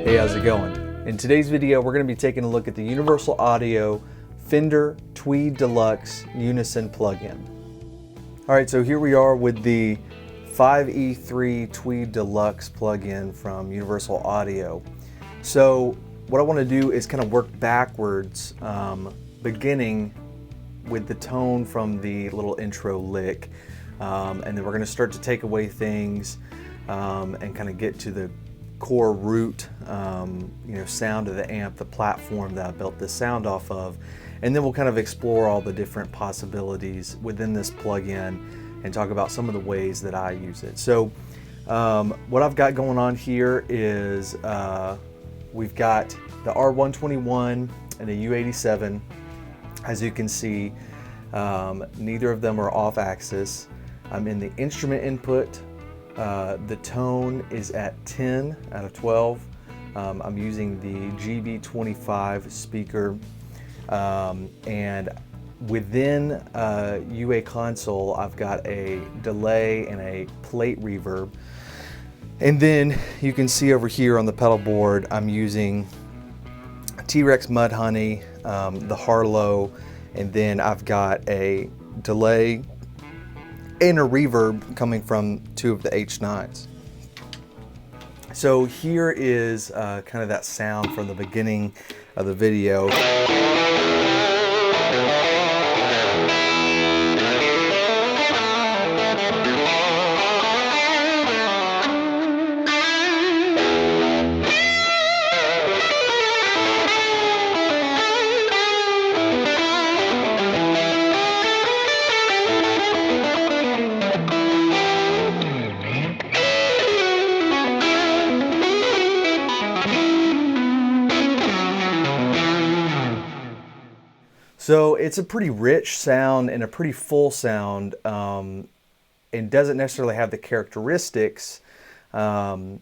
Hey, how's it going? In today's video, we're going to be taking a look at the Universal Audio Fender Tweed Deluxe Unison plugin. Alright, so here we are with the 5E3 Tweed Deluxe plugin from Universal Audio. So what I want to do is kind of work backwards, beginning with the tone from the little intro lick, and then we're going to start to take away things and kind of get to the core root sound of the amp, the platform that I built this sound off of, and then we'll kind of explore all the different possibilities within this plugin and talk about some of the ways that I use it. So what I've got going on here is we've got the R121 and a U87. As you can see, neither of them are off axis. I'm in the instrument input. The tone is at 10 out of 12. I'm using the GB25 speaker, and within UA console I've got a delay and a plate reverb, and then you can see over here on the pedal board I'm using T-Rex Mudhoney, the Harlow, and then I've got a delay and a reverb coming from two of the H9s. So here is kind of that sound from the beginning of the video. So it's a pretty rich sound and a pretty full sound, and doesn't necessarily have the characteristics of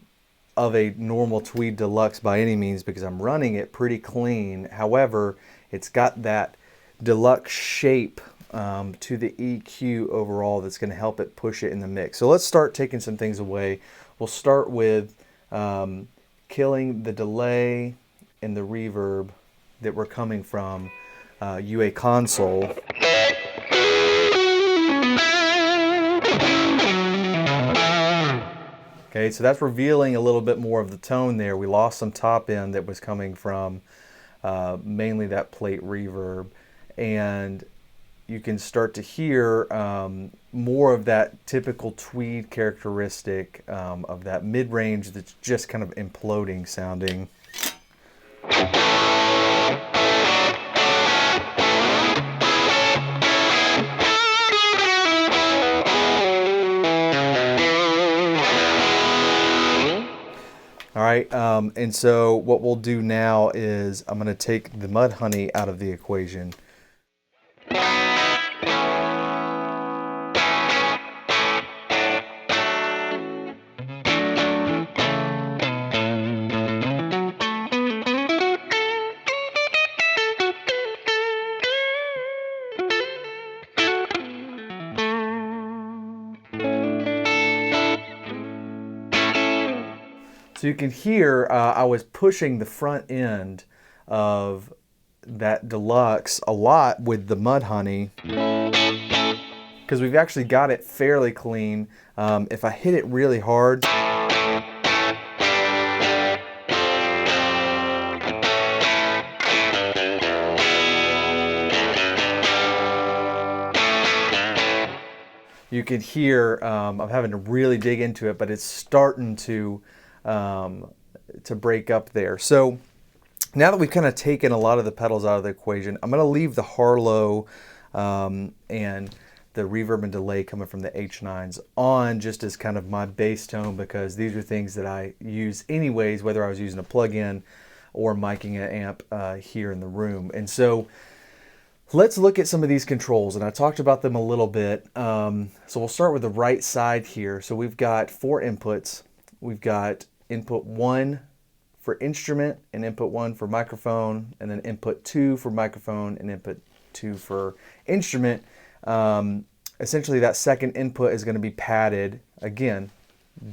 a normal Tweed Deluxe by any means, because I'm running it pretty clean. However, it's got that deluxe shape to the EQ overall that's going to help it push it in the mix. So let's start taking some things away. We'll start with killing the delay and the reverb that we're coming from UA console. Okay, so that's revealing a little bit more of the tone there. We lost some top end that was coming from mainly that plate reverb, and you can start to hear more of that typical Tweed characteristic of that mid-range that's just kind of imploding sounding. All right, and so what we'll do now is I'm going to take the Mudhoney out of the equation. So you can hear I was pushing the front end of that Deluxe a lot with the Mudhoney, because we've actually got it fairly clean. If I hit it really hard, you can hear I'm having to really dig into it, but it's starting to break up there. So now that we've kind of taken a lot of the pedals out of the equation, I'm going to leave the Harlow and the reverb and delay coming from the H9s on just as kind of my bass tone, because these are things that I use anyways, whether I was using a plug-in or miking an amp here in the room. And so let's look at some of these controls, and I talked about them a little bit. So we'll start with the right side here. So we've got 4 inputs. We've got input 1 for instrument and input 1 for microphone, and then input 2 for microphone and input 2 for instrument. Essentially that second input is going to be padded, again,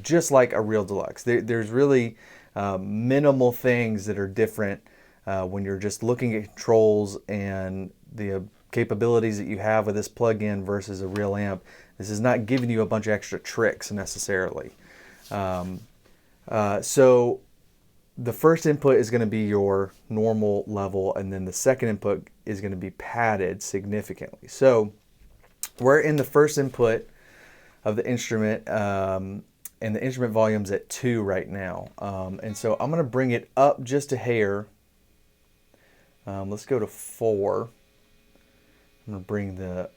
just like a real Deluxe. There's really minimal things that are different when you're just looking at controls and the capabilities that you have with this plug-in versus a real amp. This is not giving you a bunch of extra tricks necessarily. So the first input is going to be your normal level, and then the second input is going to be padded significantly. So we're in the first input of the instrument, and the instrument volume's at 2 right now. And so I'm going to bring it up just a hair. Let's go to 4. I'm going to bring the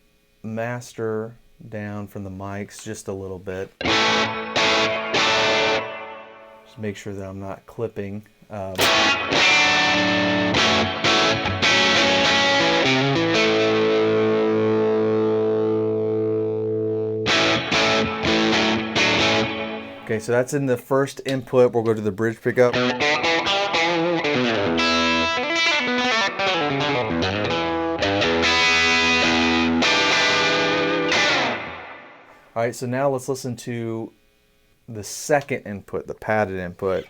master down from the mics just a little bit. Just make sure that I'm not clipping. Okay, so that's in the first input. We'll go to the bridge pickup. All right, so now let's listen to the second input, the padded input.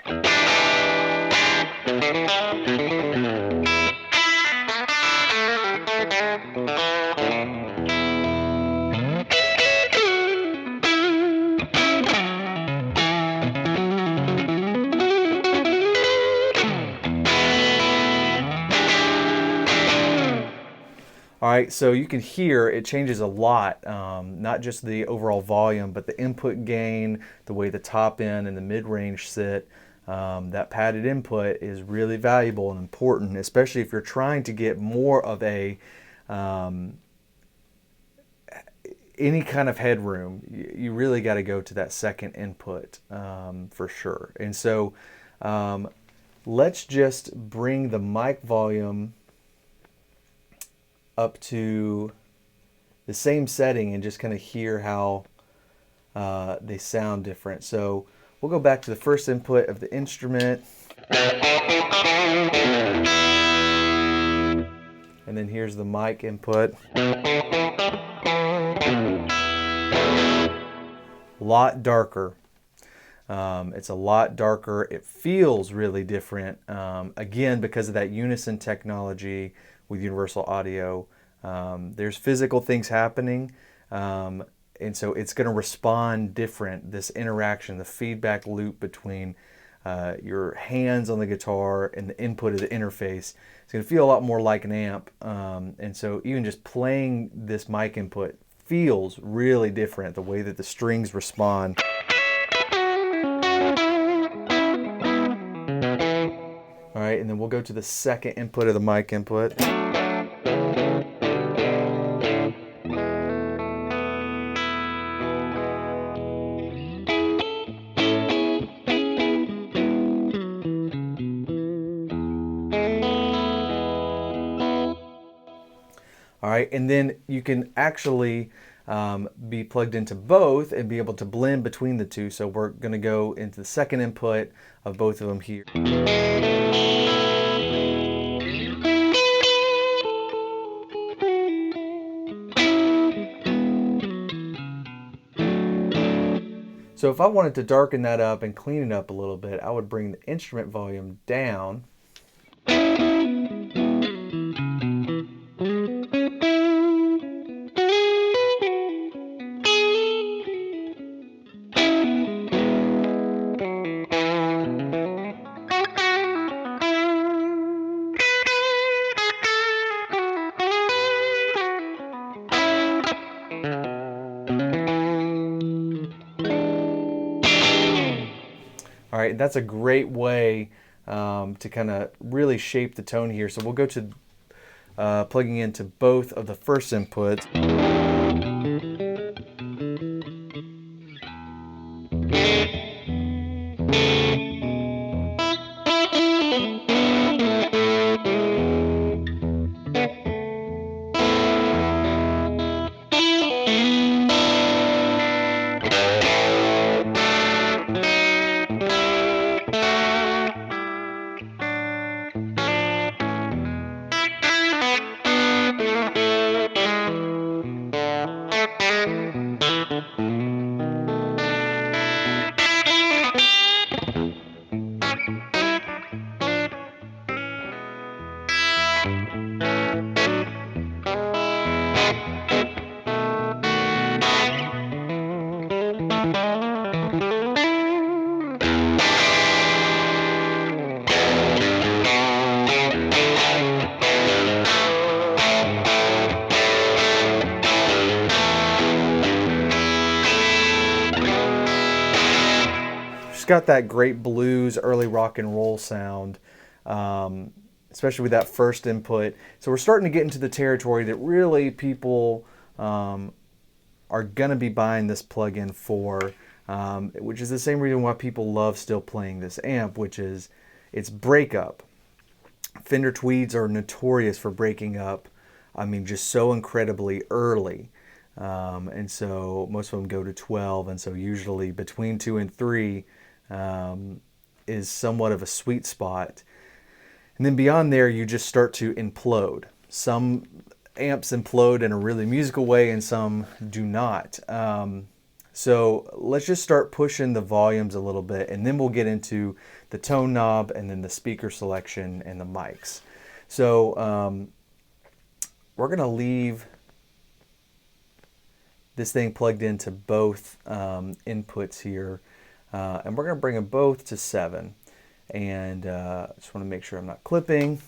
All right, so you can hear it changes a lot, not just the overall volume, but the input gain, the way the top end and the mid-range sit. That padded input is really valuable and important, especially if you're trying to get more of a any kind of headroom. You really got to go to that second input for sure. And so let's just bring the mic volume up to the same setting and just kind of hear how they sound different. So we'll go back to the first input of the instrument. And then here's the mic input. A lot darker. It's a lot darker. It feels really different. Again, because of that unison technology with Universal Audio. There's physical things happening, and so it's going to respond different. This interaction, the feedback loop between your hands on the guitar and the input of the interface, it's going to feel a lot more like an amp. And so even just playing this mic input feels really different, the way that the strings respond. All right, and then we'll go to the second input of the mic input. All right, and then you can actually be plugged into both and be able to blend between the two. So we're going to go into the second input of both of them here. So if I wanted to darken that up and clean it up a little bit, I would bring the instrument volume down. All right, that's a great way to kind of really shape the tone here. So we'll go to plugging into both of the first inputs. got that great blues, early rock and roll sound, especially with that first input. So we're starting to get into the territory that really people are going to be buying this plugin for, which is the same reason why people love still playing this amp, which is its breakup. Fender Tweeds are notorious for breaking up, I mean, just so incredibly early. And so most of them go to 12, and so usually between 2 and 3 is somewhat of a sweet spot. And then beyond there, you just start to implode. Some amps implode in a really musical way and some do not. So let's just start pushing the volumes a little bit, and then we'll get into the tone knob and then the speaker selection and the mics. So we're going to leave this thing plugged into both inputs here, and we're going to bring them both to 7. And just want to make sure I'm not clipping.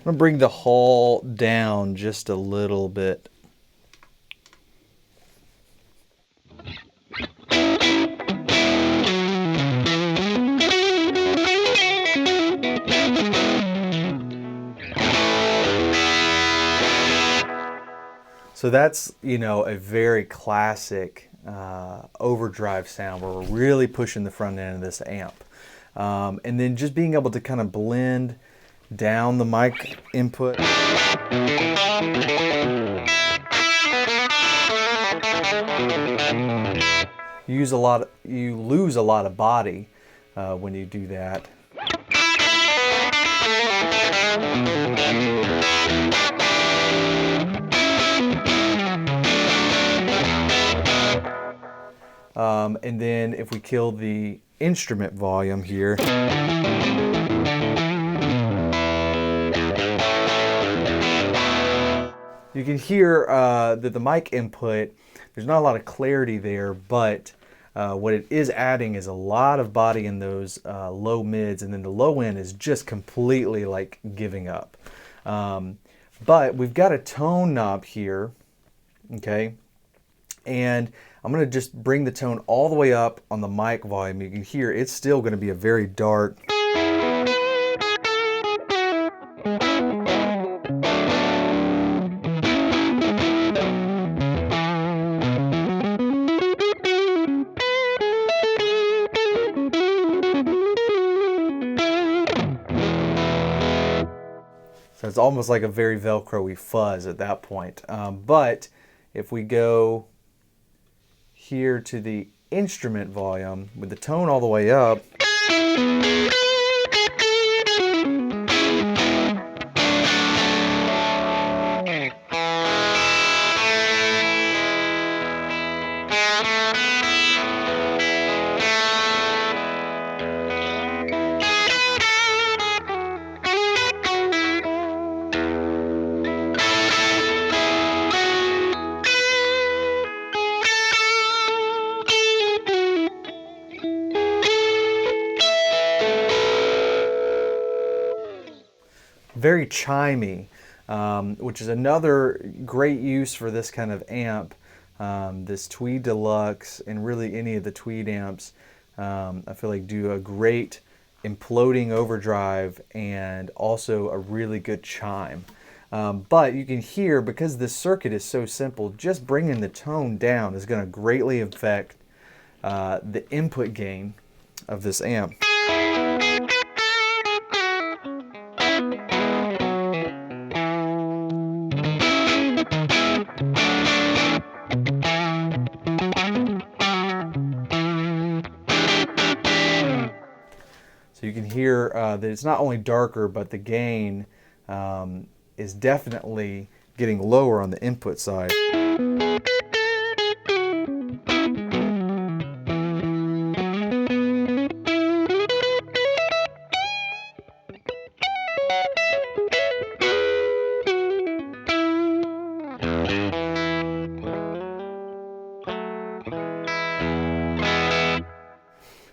I'm going to bring the hull down just a little bit. So that's, you know, a very classic overdrive sound where we're really pushing the front end of this amp. And then just being able to kind of blend down the mic input. You lose a lot of body when you do that. And then if we kill the instrument volume here, you can hear that the mic input, there's not a lot of clarity there, but what it is adding is a lot of body in those low mids, and then the low end is just completely like giving up. But we've got a tone knob here, okay? And I'm going to just bring the tone all the way up on the mic volume. You can hear it's still going to be a very dark. So it's almost like a very Velcro-y fuzz at that point. But if we go here to the instrument volume with the tone all the way up, very chimey, which is another great use for this kind of amp. This Tweed Deluxe, and really any of the Tweed amps, I feel like do a great imploding overdrive and also a really good chime. But you can hear, because this circuit is so simple, just bringing the tone down is going to greatly affect the input gain of this amp. So you can hear that it's not only darker, but the gain is definitely getting lower on the input side.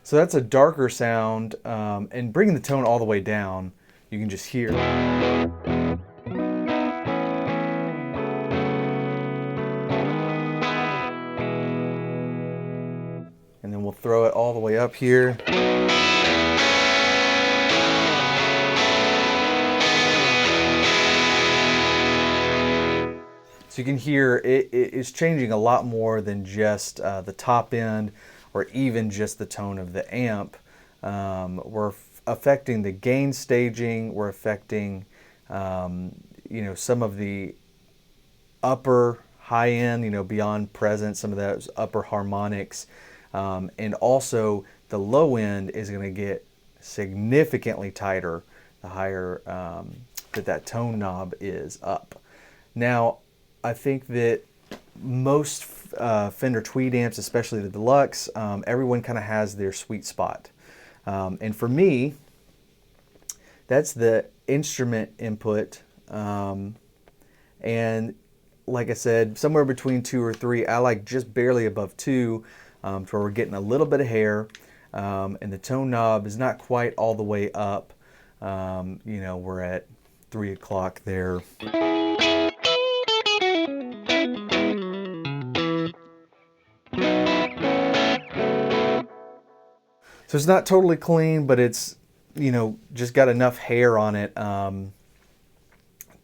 So that's a darker sound, and bringing the tone all the way down, you can just hear. And then we'll throw it all the way up here. So you can hear it is changing a lot more than just the top end or even just the tone of the amp. We're affecting the gain staging, we're affecting you know, some of the upper high end, you know, beyond present, some of those upper harmonics, and also the low end is going to get significantly tighter the higher that tone knob is up. Now, I think that most Fender Tweed amps, especially the Deluxe, everyone kind of has their sweet spot. And for me, that's the instrument input. And like I said, somewhere between 2 or 3. I like just barely above 2, to where we're getting a little bit of hair. And the tone knob is not quite all the way up. You know, we're at 3 o'clock there. So it's not totally clean, but it's, you know, just got enough hair on it that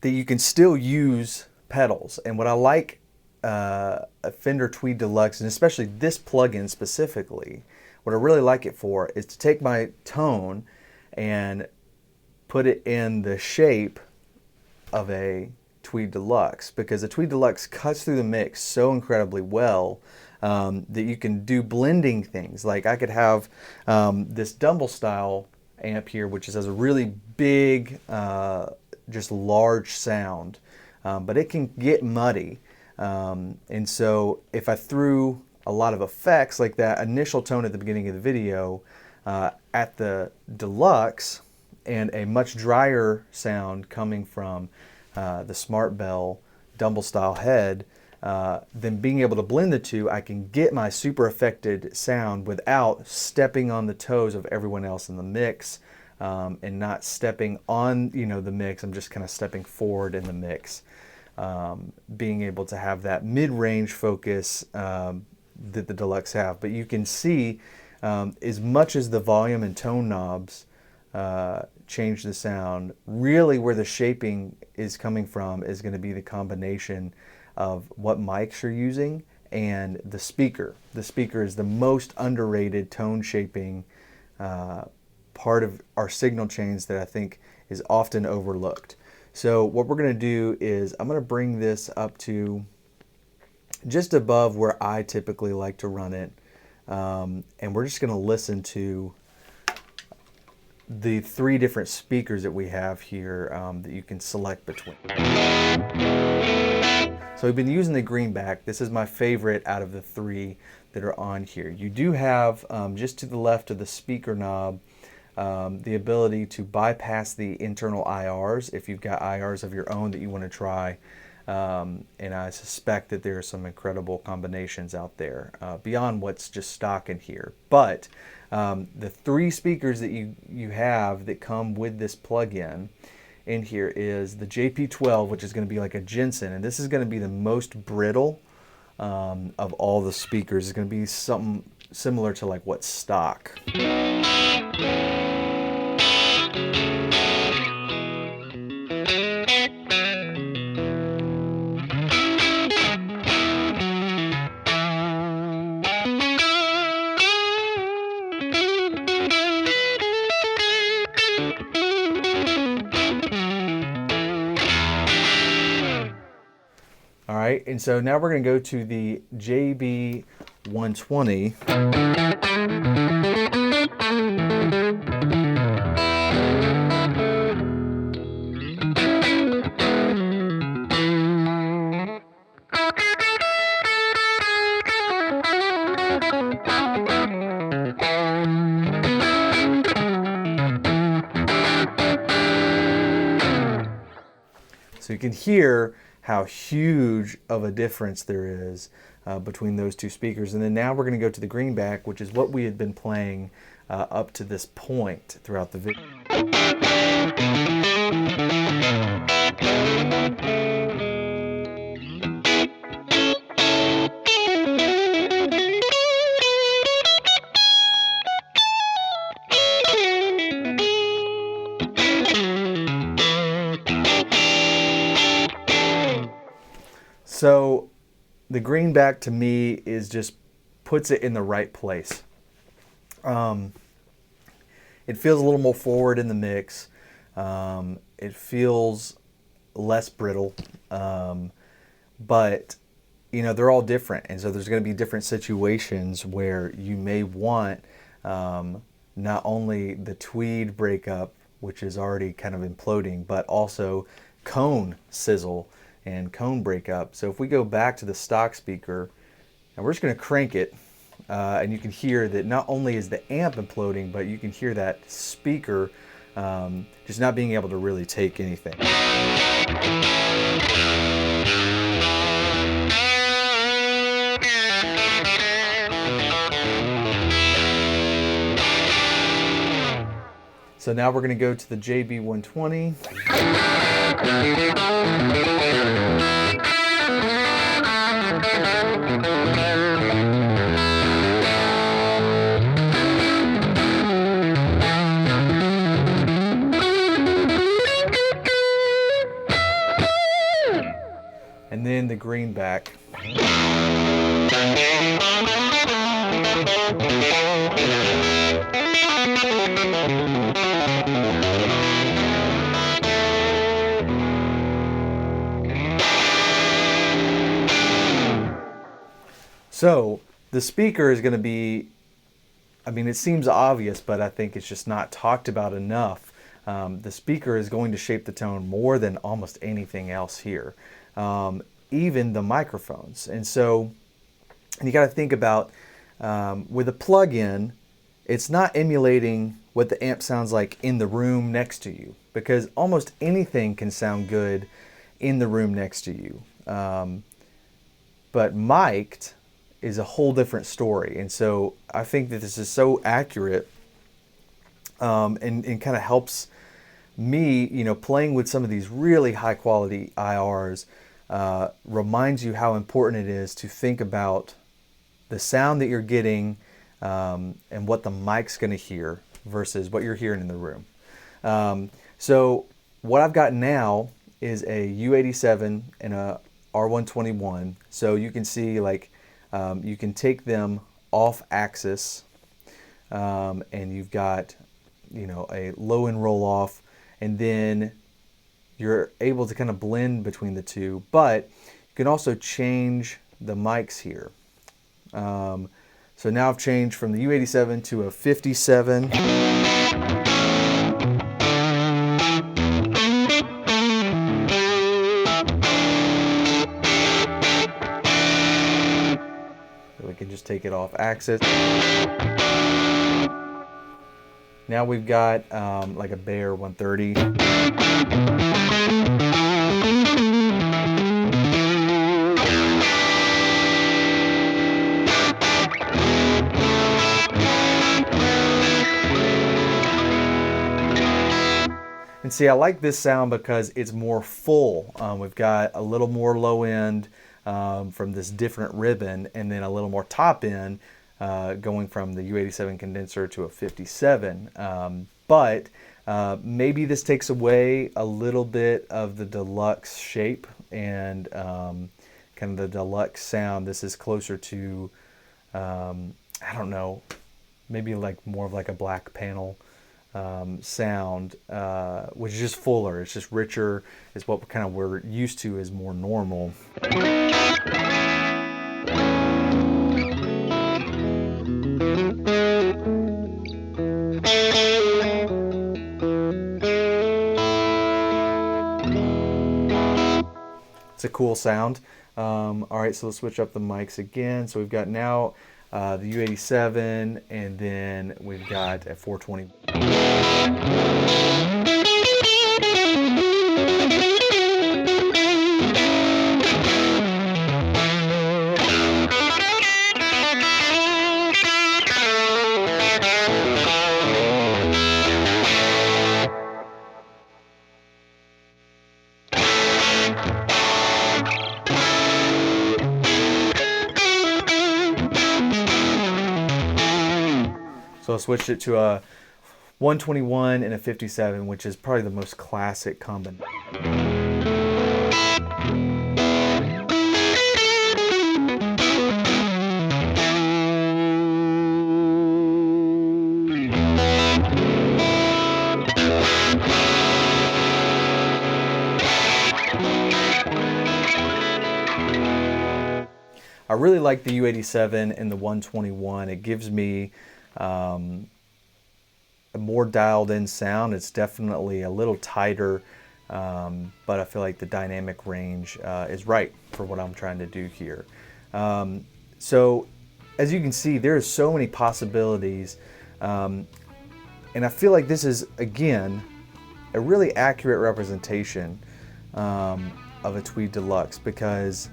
you can still use pedals. And what I like a Fender Tweed Deluxe, and especially this plugin specifically, what I really like it for is to take my tone and put it in the shape of a Tweed Deluxe, because the Tweed Deluxe cuts through the mix so incredibly well that you can do blending things. Like I could have this Dumble style amp here, which has a really big, just large sound, but it can get muddy. And so if I threw a lot of effects like that initial tone at the beginning of the video at the Deluxe, and a much drier sound coming from the Smart Bell Dumble style head, then being able to blend the two, I can get my super affected sound without stepping on the toes of everyone else in the mix, and not stepping on, you know, the mix. I'm just kind of stepping forward in the mix, being able to have that mid-range focus that the Deluxe have. But you can see, as much as the volume and tone knobs change the sound, really where the shaping is coming from is going to be the combination of what mics you're using and the speaker. The speaker is the most underrated tone shaping part of our signal chains that I think is often overlooked. So what we're going to do is I'm going to bring this up to just above where I typically like to run it, and we're just going to listen to the 3 different speakers that we have here that you can select between. So we've been using the greenback. This is my favorite out of the 3 that are on here. You do have, just to the left of the speaker knob, the ability to bypass the internal IRs if you've got IRs of your own that you want to try. And I suspect that there are some incredible combinations out there beyond what's just stock in here. But the 3 speakers that you have that come with this plug-in in here is the JP12, which is going to be like a Jensen, and this is going to be the most brittle of all the speakers. It's going to be something similar to like what's stock. All right, and so now we're going to go to the JB120. So you can hear how huge of a difference there is between those two speakers. And then now we're going to go to the greenback, which is what we had been playing up to this point throughout the video. So the greenback to me is just puts it in the right place. It feels a little more forward in the mix. It feels less brittle, but you know, they're all different, and so there's going to be different situations where you may want not only the Tweed breakup, which is already kind of imploding, but also cone sizzle and cone breakup. So if we go back to the stock speaker, and we're just going to crank it, and you can hear that not only is the amp imploding, but you can hear that speaker just not being able to really take anything. So now we're going to go to the JB120. And then the greenback. So the speaker is going to be, I mean, it seems obvious, but I think it's just not talked about enough. The speaker is going to shape the tone more than almost anything else here, even the microphones. And so you got to think about with a plug-in, it's not emulating what the amp sounds like in the room next to you, because almost anything can sound good in the room next to you. But mic'd is a whole different story. And so I think that this is so accurate and kind of helps me, you know, playing with some of these really high quality IRs, reminds you how important it is to think about the sound that you're getting and what the mic's going to hear versus what you're hearing in the room. So what I've got now is a U87 and a R121. So you can see, like, you can take them off axis, and you've got, you know, a low end roll off, and then you're able to kind of blend between the two, but you can also change the mics here. So now I've changed from the U87 to a 57. We can just take it off axis. Now we've got like a Bear 130. And see, I like this sound because it's more full. We've got a little more low end from this different ribbon, and then a little more top end going from the U87 condenser to a 57. But maybe this takes away a little bit of the deluxe shape and kind of the deluxe sound. This is closer to, I don't know, maybe like more of like a black panel sound, which is just fuller. It's just richer. It's what kind of we're used to is more normal. It's a cool sound. All right, so let's switch up the mics again. So we've got now the U87, and then we've got a 420. So I switched it to a 121 and a 57, which is probably the most classic combination. I really like the U87 and the 121. It gives me a more dialed in sound. It's definitely a little tighter, but I feel like the dynamic range is right for what I'm trying to do here. So as you can see, there are so many possibilities, and I feel like this is, again, a really accurate representation of a Tweed Deluxe, because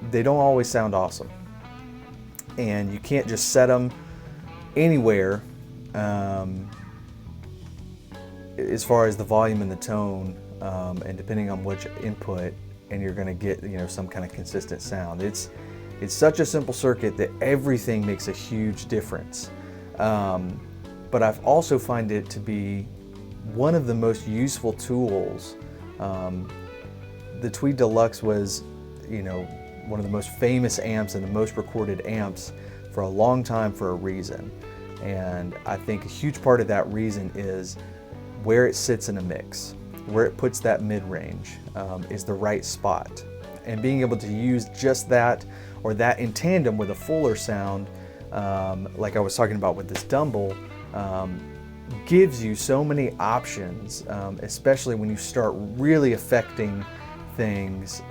they don't always sound awesome, and you can't just set them anywhere as far as the volume and the tone, and depending on which input, and you're going to get, you know, some kind of consistent sound. It's such a simple circuit that everything makes a huge difference, but I've also find it to be one of the most useful tools. The Tweed Deluxe was, you know, one of the most famous amps and the most recorded amps for a long time for a reason. And I think a huge part of that reason is where it sits in a mix, where it puts that mid-range is the right spot. And being able to use just that, or that in tandem with a fuller sound, like I was talking about with this Dumble, gives you so many options, especially when you start really affecting things.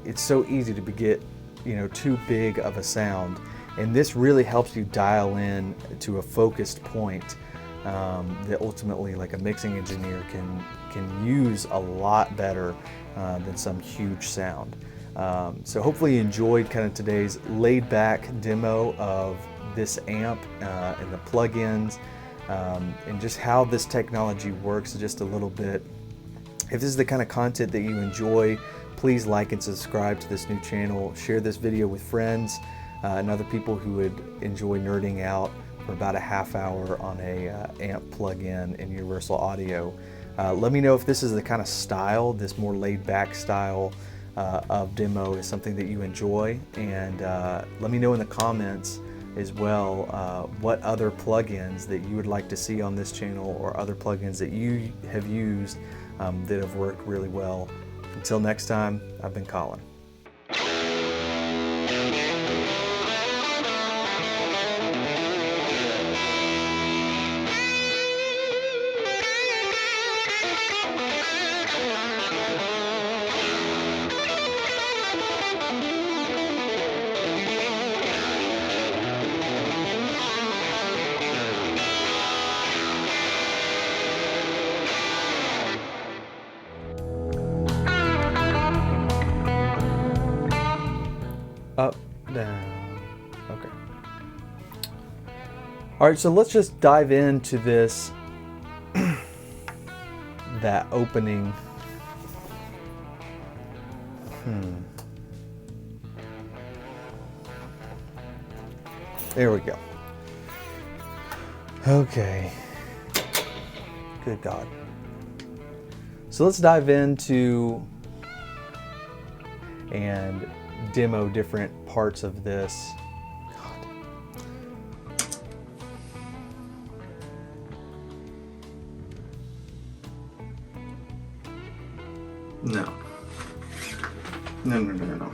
It's so easy to get, you know, too big of a sound, and this really helps you dial in to a focused point that ultimately, like, a mixing engineer can use a lot better than some huge sound. So hopefully you enjoyed kind of today's laid-back demo of this amp and the plugins, and just how this technology works just a little bit. If this is the kind of content that you enjoy, please like and subscribe to this new channel. Share this video with friends and other people who would enjoy nerding out for about a half hour on a amp plug-in in Universal Audio. Let me know if this is the kind of style, this more laid-back style of demo is something that you enjoy, and let me know in the comments as well what other plugins that you would like to see on this channel, or other plugins that you have used that have worked really well. Until next time, I've been Colin. Up, down, okay. All right, so let's just dive into this, that opening. There we go. Okay. Good God. So let's dive into and demo different parts of this. God. No. No.